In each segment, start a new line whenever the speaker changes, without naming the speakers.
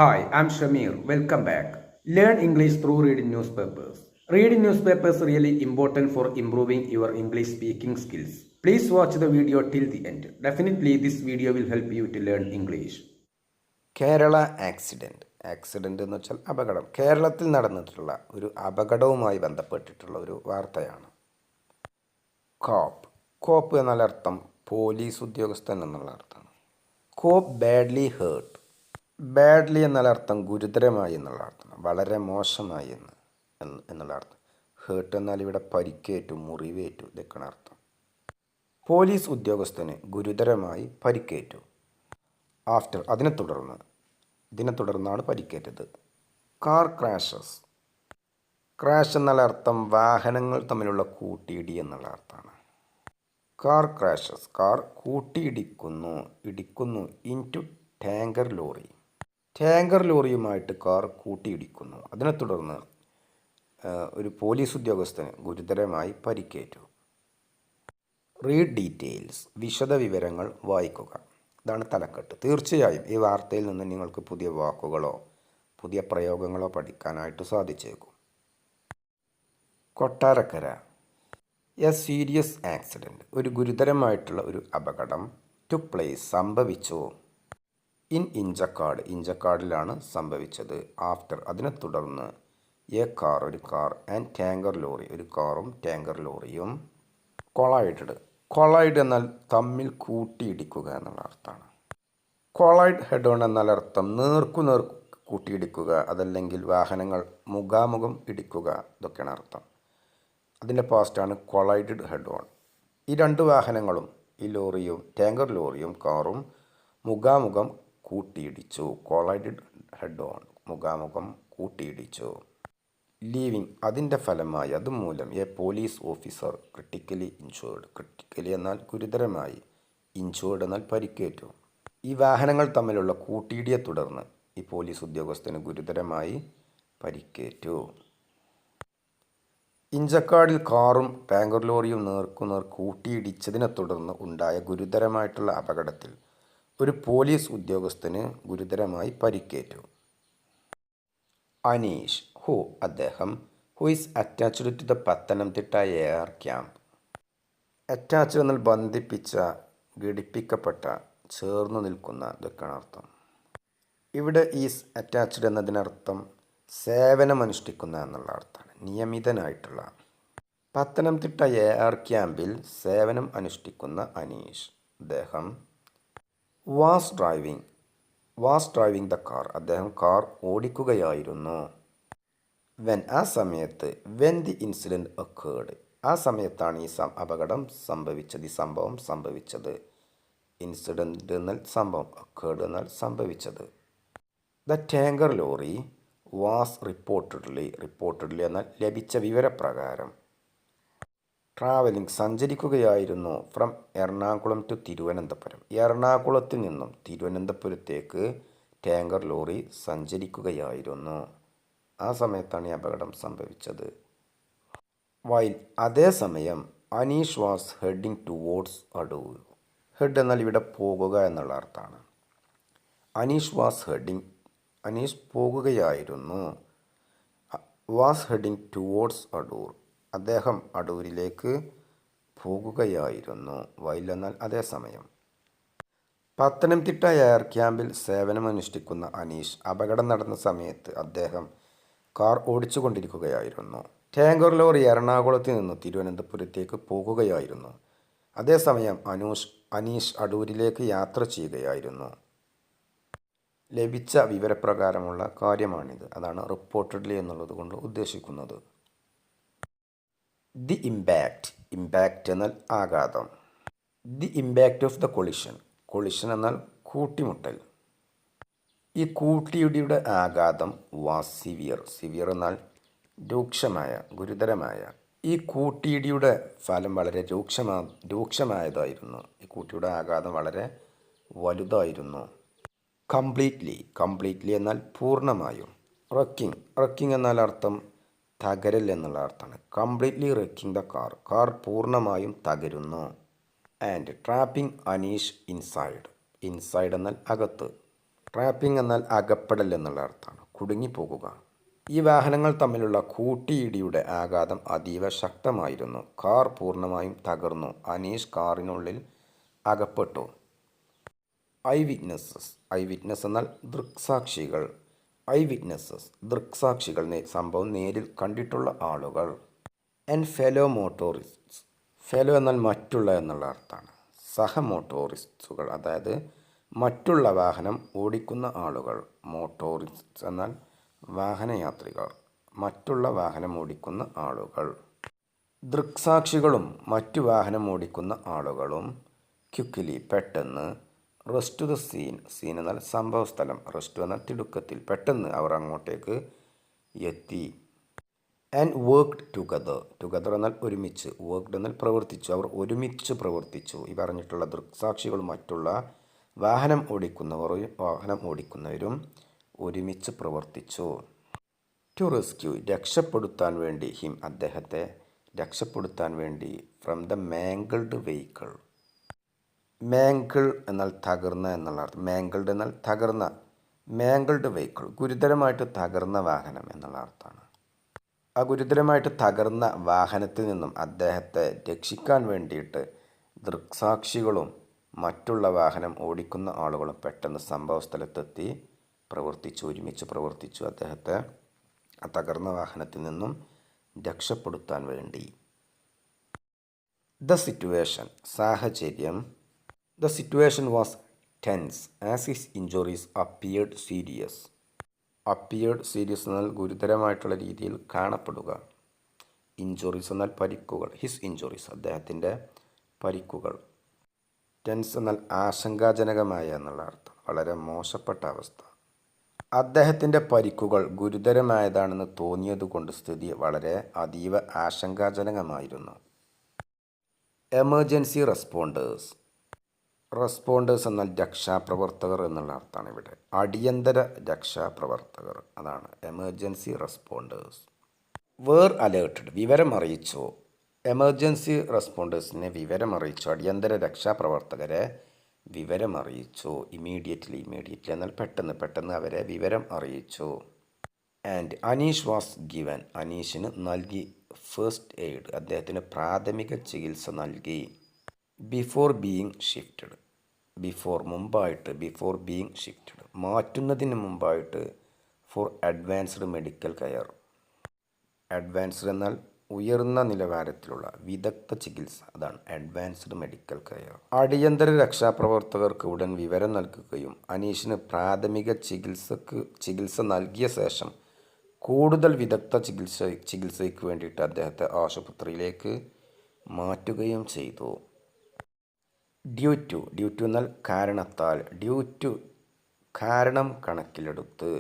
Hi, I'm Shamir. Welcome back. Learn English through reading newspapers. Reading newspapers is really important for improving your English speaking skills. Please watch the video till the end. Definitely, this video will help you to learn English.
Kerala accident എന്ന് വെച്ചാൽ അപകടം. കേരളത്തിൽ നടന്നിട്ടുള്ള ഒരു അപകടവുമായി ബന്ധപ്പെട്ടിട്ടുള്ള ഒരു വാർത്തയാണ്. കോപ്പ് എന്നാൽ അർത്ഥം പോലീസ് ഉദ്യോഗസ്ഥൻ എന്നുള്ള അർത്ഥമാണ്. കോപ്പ് ബാഡ്ലി ഹേർട്ട്. ബാഡ്ലി എന്നാൽ അർത്ഥം ഗുരുതരമായി എന്നുള്ള അർത്ഥമാണ്, വളരെ മോശമായി എന്നുള്ള അർത്ഥം. ഹേർട്ട് എന്നാൽ ഇവിടെ പരിക്കേറ്റു, മുറിവേറ്റു, ഇതൊക്കെയാണ് അർത്ഥം. പോലീസ് ഉദ്യോഗസ്ഥന് ഗുരുതരമായി പരിക്കേറ്റു. ആഫ്റ്റർ ഇതിനെ തുടർന്നാണ് പരിക്കേറ്റത്. കാർ ക്രാഷ് എന്നുള്ള അർത്ഥം വാഹനങ്ങൾ തമ്മിലുള്ള കൂട്ടിയിടി എന്നുള്ള അർത്ഥമാണ്. കാർ ക്രാഷസ്, കാർ ഇടിക്കുന്നു ഇൻറ്റു ടാങ്കർ ലോറിയുമായിട്ട് കാർ കൂട്ടിയിടിക്കുന്നു. അതിനെ തുടർന്ന് ഒരു പോലീസ് ഉദ്യോഗസ്ഥന് ഗുരുതരമായി പരിക്കേറ്റു. റീഡ് ഡീറ്റെയിൽസ്, വിശദ വിവരങ്ങൾ വായിക്കുക. ഇതാണ് തലക്കെട്ട്. തീർച്ചയായും ഈ വാർത്തയിൽ നിന്ന് നിങ്ങൾക്ക് പുതിയ വാക്കുകളോ പുതിയ പ്രയോഗങ്ങളോ പഠിക്കാനായിട്ട് സാധിച്ചേക്കും. കൊട്ടാരക്കര. എ സീരിയസ് ആക്സിഡൻറ്റ്, ഒരു ഗുരുതരമായിട്ടുള്ള ഒരു അപകടം ടുക്ക് പ്ലേസ്, സംഭവിച്ചു. ഇൻ ഇഞ്ചക്കാടിലാണ് സംഭവിച്ചത്. ആഫ്റ്റർ, അതിനെ തുടർന്ന് ഒരു കാർ ആൻഡ് ടാങ്കർ ലോറി, ഒരു കാറും ടാങ്കർ ലോറിയും കൊളൈഡ് എന്നാൽ തമ്മിൽ കൂട്ടിയിടിക്കുക എന്നുള്ള അർത്ഥമാണ്. കൊളൈഡ് ഹെഡ് ഓൺ എന്നാൽ അർത്ഥം നേർക്കുനേർ കൂട്ടിയിടിക്കുക, അതല്ലെങ്കിൽ വാഹനങ്ങൾ മുഖാമുഖം ഇടിക്കുക, ഇതൊക്കെയാണ് അർത്ഥം. അതിൻ്റെ പാസ്റ്റാണ് കൊളൈഡഡ് ഹെഡ് ഓൺ. ഈ രണ്ട് വാഹനങ്ങളും, ഈ ലോറിയും ടാങ്കർ ലോറിയും കാറും മുഖാമുഖം കൂട്ടിയിടിച്ചു. കൊളൈഡഡ് ഹെഡ് ഓൺ, മുഖാമുഖം കൂട്ടിയിടിച്ചു. ലീവിങ്, അതിൻ്റെ ഫലമായി, അതുമൂലം A police officer critically injured. Critically എന്നാൽ ഗുരുതരമായി, ഇൻജേർഡ് എന്നാൽ പരിക്കേറ്റു. ഈ വാഹനങ്ങൾ തമ്മിലുള്ള കൂട്ടിയിടിയെ തുടർന്ന് ഈ പോലീസ് ഉദ്യോഗസ്ഥന് ഗുരുതരമായി പരിക്കേറ്റു. ഇഞ്ചക്കാടിൽ കാറും ടാങ്കർ ലോറിയും നേർക്കുനേർ കൂട്ടിയിടിച്ചതിനെ തുടർന്ന് ഉണ്ടായ ഗുരുതരമായിട്ടുള്ള അപകടത്തിൽ ഒരു പോലീസ് ഉദ്യോഗസ്ഥന് ഗുരുതരമായി പരിക്കേറ്റു. അനീഷ്, അദ്ദേഹം. Who is attached to the Pathanamthitta air camp. Attached എന്നാൽ ബന്ധിപ്പിച്ച, ഘടിപ്പിക്കപ്പെട്ട, ചേർന്നു നിൽക്കുന്ന, ഇതൊക്കെയാണ് അർത്ഥം. ഇവിടെ ഈസ് അറ്റാച്ച്ഡ് എന്നതിനർത്ഥം സേവനമനുഷ്ഠിക്കുന്ന എന്നുള്ള അർത്ഥമാണ്, നിയമിതനായിട്ടുള്ള. പത്തനംതിട്ട എയർ ക്യാമ്പിൽ സേവനം അനുഷ്ഠിക്കുന്ന അനീഷ്, അദ്ദേഹം. വാസ് ഡ്രൈവിംഗ് ദ കാർ, അദ്ദേഹം കാർ ഓടിക്കുകയായിരുന്നു. ആ സമയത്ത്, ദി ഇൻസിഡൻറ്റ് ഒക്കേർഡ്, ആ സമയത്താണ് ഈ അപകടം സംഭവിച്ചത്, ഈ സംഭവം സംഭവിച്ചത്. ഇൻസിഡൻറ്റ് എന്നാൽ സംഭവം, ഒക്കേർഡ് എന്നാൽ സംഭവിച്ചത്. The tanker lorry was reportedly എന്നാൽ ലഭിച്ച വിവരപ്രകാരം. ട്രാവലിംഗ്, സഞ്ചരിക്കുകയായിരുന്നു. ഫ്രം എറണാകുളം ടു തിരുവനന്തപുരം, എറണാകുളത്ത് നിന്നും തിരുവനന്തപുരത്തേക്ക് ടാങ്കർ ലോറി സഞ്ചരിക്കുകയായിരുന്നു. ആ സമയത്താണ് ഈ അപകടം സംഭവിച്ചത്. അതേസമയം Aneesh was heading towards Adoor. Head എന്നാൽ ഇവിടെ പോകുക എന്നുള്ള അർത്ഥമാണ്. അനീഷ് പോകുകയായിരുന്നു. വാസ് ഹെഡിങ് ടുവേർഡ്സ് അടൂർ, അദ്ദേഹം അടൂരിലേക്ക് പോകുകയായിരുന്നു. എന്നാൽ അതേസമയം. പത്തനംതിട്ട എയർ ക്യാമ്പിൽ സേവനമനുഷ്ഠിക്കുന്ന അനീഷ് അപകടം നടന്ന സമയത്ത് അദ്ദേഹം കാർ ഓടിച്ചുകൊണ്ടിരിക്കുകയായിരുന്നു. ടാങ്കർ ലോറി എറണാകുളത്ത് നിന്ന് തിരുവനന്തപുരത്തേക്ക് പോകുകയായിരുന്നു. അതേസമയം അനീഷ് അടൂരിലേക്ക് യാത്ര ചെയ്യുകയായിരുന്നു. ലഭിച്ച വിവരപ്രകാരമുള്ള കാര്യമാണിത്. അതാണ് റിപ്പോർട്ടഡ്ലി എന്നുള്ളത് കൊണ്ട് ഉദ്ദേശിക്കുന്നത്. ദി ഇമ്പാക്റ്റ് എന്നാൽ ആഘാതം. The impact of the collision എന്നാൽ കൂട്ടിമുട്ടൽ. ഈ കൂട്ടിയിടിയുടെ ആഘാതം വാസ് സിവിയർ എന്നാൽ രൂക്ഷമായ, ഗുരുതരമായ. ഈ കൂട്ടിയിടിയുടെ ഫലം വളരെ രൂക്ഷമായതായിരുന്നു. ഈ കൂട്ടിയുടെ ആഘാതം വളരെ വലുതായിരുന്നു. കംപ്ലീറ്റ്ലി എന്നാൽ പൂർണ്ണമായും. റക്കിംഗ് എന്നാൽ അർത്ഥം തകരൽ എന്നുള്ള അർത്ഥമാണ്. കംപ്ലീറ്റ്ലി റക്കിംഗ് ദ കാർ പൂർണ്ണമായും തകരുന്നു. ആൻഡ് ട്രാപ്പിംഗ് അനീഷ് ഇൻസൈഡ് എന്നാൽ അകത്ത്. ട്രാപ്പിംഗ് എന്നാൽ അകപ്പെടൽ എന്നുള്ള അർത്ഥമാണ്, കുടുങ്ങിപ്പോകുക. ഈ വാഹനങ്ങൾ തമ്മിലുള്ള കൂട്ടിയിടിയുടെ ആഘാതം അതീവ ശക്തമായിരുന്നു. കാർ പൂർണ്ണമായും തകർന്നു. അനീഷ് കാറിനുള്ളിൽ അകപ്പെട്ടു. I witnesses. ഐ വിറ്റ്നസ് എന്നാൽ ദൃക്സാക്ഷികൾ. ഐ വിറ്റ്നസ്സസ് ദൃക്സാക്ഷികൾ, സംഭവം നേരിൽ കണ്ടിട്ടുള്ള ആളുകൾ. And fellow മോട്ടോറിസ്റ്റ്സ്. ഫെലോ എന്നാൽ മറ്റുള്ള എന്നുള്ള അർത്ഥമാണ്. സഹമോട്ടോറിസ്റ്റുകൾ, അതായത് മറ്റുള്ള വാഹനം ഓടിക്കുന്ന ആളുകൾ. മോട്ടോറിസ്റ്റ്സ് എന്നാൽ വാഹനയാത്രികർ, മറ്റുള്ള വാഹനം ഓടിക്കുന്ന ആളുകൾ. ദൃക്സാക്ഷികളും മറ്റു വാഹനം ഓടിക്കുന്ന ആളുകളും. ക്വിക്ക്ലി പെട്ടെന്ന്. Rest to the scene. Scene എന്നാൽ സംഭവസ്ഥലം. റെസ്റ്റ് എന്നാൽ തിടുക്കത്തിൽ, പെട്ടെന്ന് അവർ അങ്ങോട്ടേക്ക് എത്തി. And worked together. ടുഗദർ എന്നാൽ ഒരുമിച്ച്. വർക്ക്ഡ് എന്നാൽ പ്രവർത്തിച്ചു. അവർ ഒരുമിച്ച് പ്രവർത്തിച്ചു. ഈ പറഞ്ഞിട്ടുള്ള ദൃക്സാക്ഷികളും മറ്റുള്ള വാഹനം ഓടിക്കുന്നവരും ഒരുമിച്ച് പ്രവർത്തിച്ചു. ടു റെസ്ക്യൂ രക്ഷപ്പെടുത്താൻ വേണ്ടി. ഹിം അദ്ദേഹത്തെ രക്ഷപ്പെടുത്താൻ വേണ്ടി. From the mangled vehicle. Mangle എന്നാൽ തകർന്ന എന്നുള്ള അർത്ഥം. മാങ്കിൾഡ് എന്നാൽ തകർന്ന. മാങ്കിൾഡ് വെഹിക്കിൾ ഗുരുതരമായിട്ട് തകർന്ന വാഹനം എന്നുള്ള അർത്ഥമാണ്. ആ ഗുരുതരമായിട്ട് തകർന്ന വാഹനത്തിൽ നിന്നും അദ്ദേഹത്തെ രക്ഷിക്കാൻ വേണ്ടിയിട്ട് ദൃക്സാക്ഷികളും മറ്റുള്ള വാഹനം ഓടിക്കുന്ന ആളുകളും പെട്ടെന്ന് സംഭവ സ്ഥലത്തെത്തി ഒരുമിച്ച് പ്രവർത്തിച്ചു അദ്ദേഹത്തെ ആ തകർന്ന വാഹനത്തിൽ നിന്നും രക്ഷപ്പെടുത്താൻ വേണ്ടി. ദ സിറ്റുവേഷൻ സാഹചര്യം. The situation was tense as his injuries appeared serious. Appeared serious എന്നാൽ ഗുരുതരമായിട്ടുള്ള രീതിയിൽ കാണപ്പെടുക. ഇഞ്ചുറീസ് എന്നാൽ പരിക്കുകൾ. ഹിസ് ഇഞ്ചുറീസ് അദ്ദേഹത്തിൻ്റെ പരിക്കുകൾ. ടെൻസ് എന്നാൽ ആശങ്കാജനകമായ എന്നുള്ള അർത്ഥം, വളരെ മോശപ്പെട്ട അവസ്ഥ. അദ്ദേഹത്തിൻ്റെ പരിക്കുകൾ ഗുരുതരമായതാണെന്ന് തോന്നിയതുകൊണ്ട് സ്ഥിതി വളരെ അതീവ ആശങ്കാജനകമായിരുന്നു. Emergency responders. റെസ്പോണ്ടേഴ്സ് എന്നാൽ രക്ഷാപ്രവർത്തകർ എന്നുള്ള അർത്ഥമാണ് ഇവിടെ. അടിയന്തര രക്ഷാപ്രവർത്തകർ, അതാണ് എമർജൻസി റെസ്പോണ്ടേഴ്സ്. വേർ അലേർട്ടഡ് വിവരം അറിയിച്ചു. എമർജൻസി റെസ്പോണ്ടേഴ്സിനെ വിവരം അറിയിച്ചു. അടിയന്തര രക്ഷാപ്രവർത്തകരെ വിവരം അറിയിച്ചു. ഇമീഡിയറ്റ്ലി എന്നാൽ പെട്ടെന്ന് അവരെ വിവരം അറിയിച്ചു. ആൻഡ് അനീഷ് വാസ് ഗിവൻ അനീഷിന് നൽകി ഫസ്റ്റ് എയ്ഡ് അദ്ദേഹത്തിന് പ്രാഥമിക ചികിത്സ നൽകി. ബിഫോർ ബീയിങ് ഷിഫ്റ്റഡ് മുമ്പായിട്ട്. ബിഫോർ ബീയിങ് ഷിഫ്റ്റഡ് മാറ്റുന്നതിന് മുമ്പായിട്ട്. For advanced medical care. Advanced എന്നാൽ ഉയർന്ന നിലവാരത്തിലുള്ള വിദഗ്ധ ചികിത്സ, അതാണ് അഡ്വാൻസ്ഡ് മെഡിക്കൽ കെയർ. അടിയന്തര രക്ഷാപ്രവർത്തകർക്ക് ഉടൻ വിവരം നൽകുകയും അനീഷിന് പ്രാഥമിക ചികിത്സ നൽകിയ ശേഷം കൂടുതൽ വിദഗ്ധ ചികിത്സയ്ക്ക് വേണ്ടിയിട്ട് അദ്ദേഹത്തെ ആശുപത്രിയിലേക്ക് മാറ്റുകയും ചെയ്തു. ഡ്യൂ ടു എന്നാൽ കാരണത്താൽ. കാരണം കണക്കിലെടുത്ത്.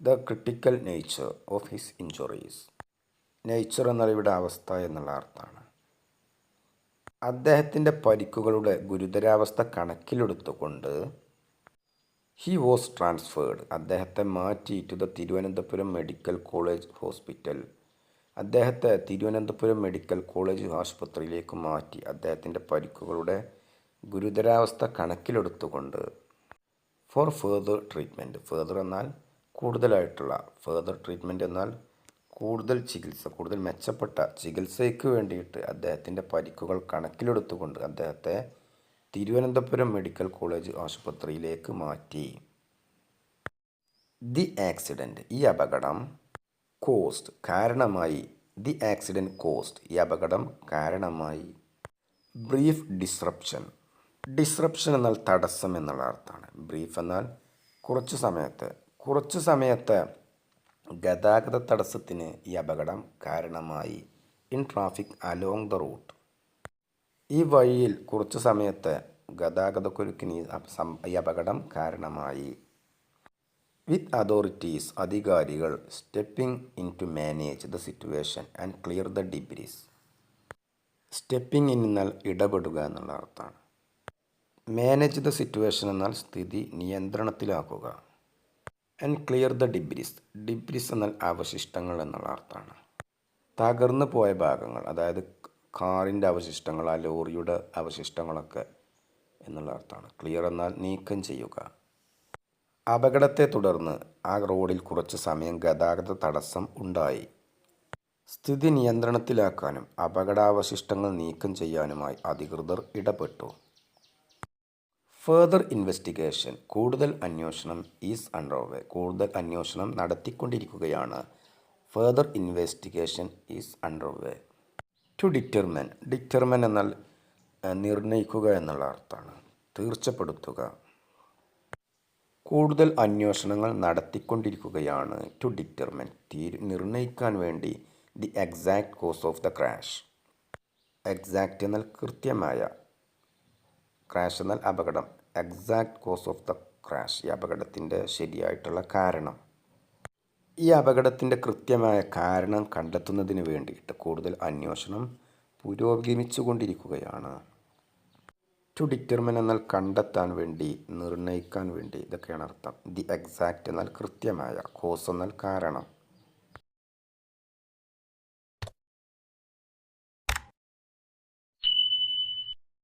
The critical nature of his injuries. Nature എന്നാൽ ഇവിടെ അവസ്ഥ എന്നുള്ള അർത്ഥമാണ്. അദ്ദേഹത്തിൻ്റെ പരിക്കുകളുടെ ഗുരുതരാവസ്ഥ കണക്കിലെടുത്തുകൊണ്ട് ഹി വാസ് ട്രാൻസ്ഫേർഡ് അദ്ദേഹത്തെ മാറ്റി to the Thiruvananthapuram medical college hospital. അദ്ദേഹത്തെ തിരുവനന്തപുരം മെഡിക്കൽ കോളേജ് ആശുപത്രിയിലേക്ക് മാറ്റി അദ്ദേഹത്തിൻ്റെ പരിക്കുകളുടെ ഗുരുതരാവസ്ഥ കണക്കിലെടുത്തുകൊണ്ട്. For further treatment. ഫേർദർ എന്നാൽ കൂടുതലായിട്ടുള്ള. ഫേർദർ ട്രീറ്റ്മെൻറ്റ് എന്നാൽ കൂടുതൽ ചികിത്സ, കൂടുതൽ മെച്ചപ്പെട്ട ചികിത്സയ്ക്ക് വേണ്ടിയിട്ട് അദ്ദേഹത്തിൻ്റെ പരിക്കുകൾ കണക്കിലെടുത്തുകൊണ്ട് അദ്ദേഹത്തെ തിരുവനന്തപുരം മെഡിക്കൽ കോളേജ് ആശുപത്രിയിലേക്ക് മാറ്റി. ദി ആക്സിഡൻറ്റ് ഈ അപകടം. കോസ്റ്റ് കാരണമായി. ദി ആക്സിഡൻറ്റ് കോസ്റ്റ് ഈ അപകടം കാരണമായി. ബ്രീഫ് ഡിസ്റപ്ഷൻ എന്നാൽ തടസ്സം എന്നുള്ള അർത്ഥമാണ്. ബ്രീഫ് എന്നാൽ കുറച്ചു സമയത്തെ ഗതാഗത തടസ്സത്തിന് ഈ അപകടം കാരണമായി. In traffic along the route ഈ വഴിയിൽ കുറച്ചു സമയത്തെ ഗതാഗതക്കുരുക്കിന് ഈ അപകടം കാരണമായി. വിത്ത് അതോറിറ്റീസ് അധികാരികൾ. Stepping in to manage the situation and clear the debris. Stepping in എന്നാൽ ഇടപെടുക എന്നുള്ള അർത്ഥമാണ്. മാനേജ് ദ സിറ്റുവേഷൻ എന്നാൽ സ്ഥിതി നിയന്ത്രണത്തിലാക്കുക. ആൻഡ് ക്ലിയർ ദ ഡിബ്രീസ് എന്നാൽ അവശിഷ്ടങ്ങൾ എന്നുള്ള അർത്ഥമാണ്. തകർന്നു പോയ ഭാഗങ്ങൾ, അതായത് കാറിൻ്റെ അവശിഷ്ടങ്ങൾ, ആ ലോറിയുടെ അവശിഷ്ടങ്ങളൊക്കെ എന്നുള്ള അർത്ഥമാണ്. ക്ലിയർ എന്നാൽ നീക്കം ചെയ്യുക. അപകടത്തെ തുടർന്ന് ആ റോഡിൽ കുറച്ച് സമയം ഗതാഗത തടസ്സം ഉണ്ടായി. സ്ഥിതി നിയന്ത്രണത്തിലാക്കാനും അപകടാവശിഷ്ടങ്ങൾ നീക്കം ചെയ്യാനുമായി അധികൃതർ ഇടപെട്ടു. ഫർദർ ഇൻവെസ്റ്റിഗേഷൻ, കൂടുതൽ അന്വേഷണം ഈസ് അണ്ടർവേ, കൂടുതൽ അന്വേഷണം നടത്തിക്കൊണ്ടിരിക്കുകയാണ്. Further investigation is underway. To determine, determine എന്നാൽ നിർണയിക്കുക എന്നുള്ള അർത്ഥമാണ്. തീർച്ചപ്പെടുത്തുക. കൂടുതൽ അന്വേഷണങ്ങൾ നടത്തിക്കൊണ്ടിരിക്കുകയാണ്. ടു ഡിറ്റർമിൻ, നിർണയിക്കാൻ വേണ്ടി. The exact cause of the crash. Exact എന്നാൽ കൃത്യമായ, ക്രാഷ് എന്നാൽ അപകടം. Exact cause of the crash, ഈ അപകടത്തിൻ്റെ ശരിയായിട്ടുള്ള കാരണം. ഈ അപകടത്തിൻ്റെ കൃത്യമായ കാരണം കണ്ടെത്തുന്നതിന് വേണ്ടിയിട്ട് കൂടുതൽ അന്വേഷണം പുരോഗമിച്ചുകൊണ്ടിരിക്കുകയാണ്. ടു ഡിറ്റർമിൻ എന്നാൽ കണ്ടെത്താൻ വേണ്ടി, നിർണയിക്കാൻ വേണ്ടി, ഇതൊക്കെയാണ് അർത്ഥം. ദി എക്സാക്റ്റ് എന്നാൽ കൃത്യമായ, കോസ് എന്നാൽ കാരണം.